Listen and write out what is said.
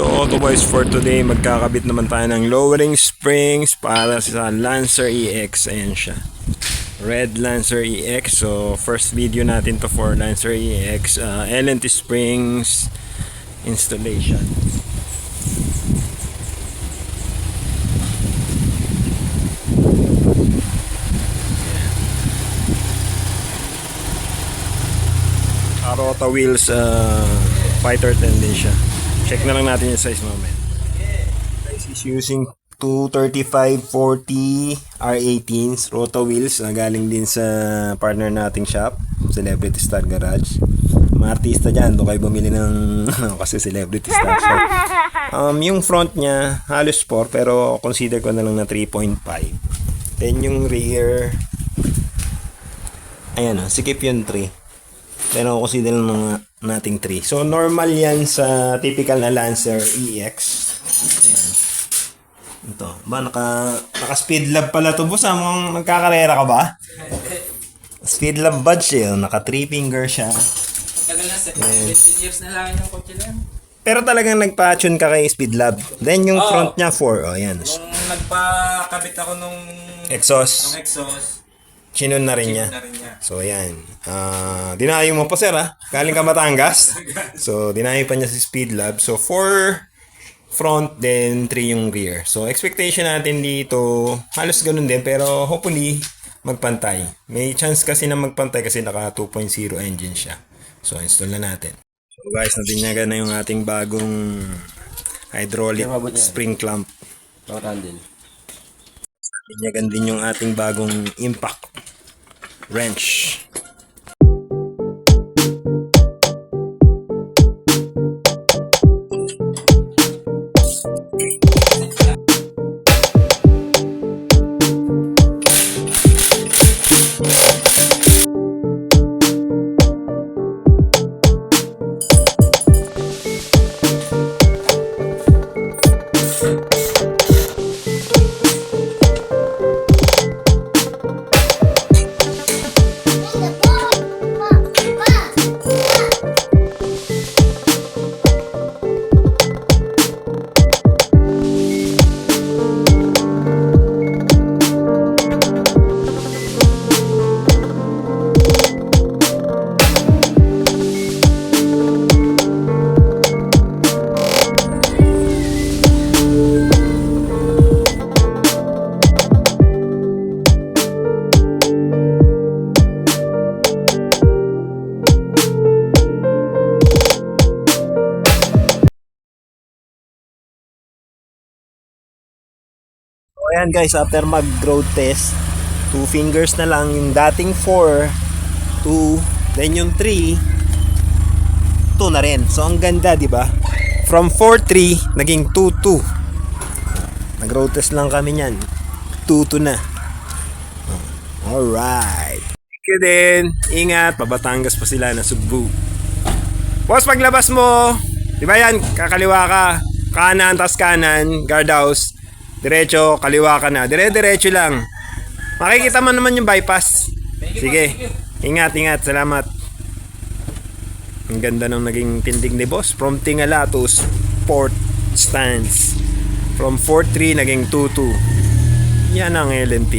So Auto Boys, for today magkakabit naman tayo ng lowering springs para sa Lancer EX. Ayan siya, Red Lancer EX. So first video natin to for Lancer EX, LNT springs installation. Carota wheels, fighter 10 din siya. Check na lang natin yung size mamaya. Guys, is using 235/40 R18s Rota wheels, galing din sa partner nating shop, Celebrity Star Garage. Mga artista dyan, doon kayo bumili ng kasi Celebrity Star shop. Yung front niya halos 4, pero consider ko na lang na 3.5. Then yung rear, ayan o, sikip yung 3. Pero ako consider lang nating 3. So normal yan sa typical na Lancer EX. Ayan. Ito. Ba, naka-speed lab pala ito. Boss, mukhang nagkakarera ka ba? Speed lab badge eh. Naka 3 finger siya. Tagal na, 17 years na lang yung kotse na. Pero talagang nagpa-tune ka kay speed lab. Then yung front niya 4. Oh, ayan. Nung nagpakabit ako nung Exhaust. Chinon na rin niya. So, ayan. Dinayo mo pa, sir, ha? Galing ka Batangas. So, dinayo pa niya si Speed Lab. So, 4 front, then 3 yung rear. So, expectation natin dito, halos ganun din, pero hopefully, magpantay. May chance kasi na magpantay kasi naka 2.0 engine siya. So, install na natin. So, guys, natinyagan na yung ating bagong hydraulic spring clamp. Tinyagan din yung ating bagong impact wrench. Ayan guys, after mag-road test, 2 fingers na lang. Yung dating 4, 2, then yung 3, 2 na rin. So ang ganda, di ba? From 4-3 naging 2-2. Nag-road test lang kami niyan. 2-2 na. Alright. Thank you din. Ingat, pabatangas pa sila na Cebu. Boss, paglabas mo, di ba yan? Kakaliwa ka. Kanan, tas kanan, guardhouse. Diretso, kaliwa ka na. Diretso lang. Makikita mo naman yung bypass. Sige. Ingat. Salamat. Ang ganda ng naging tindig ni boss. From Tingala to Port Stance. From 4-3 naging 2-2. Yan ang LNT.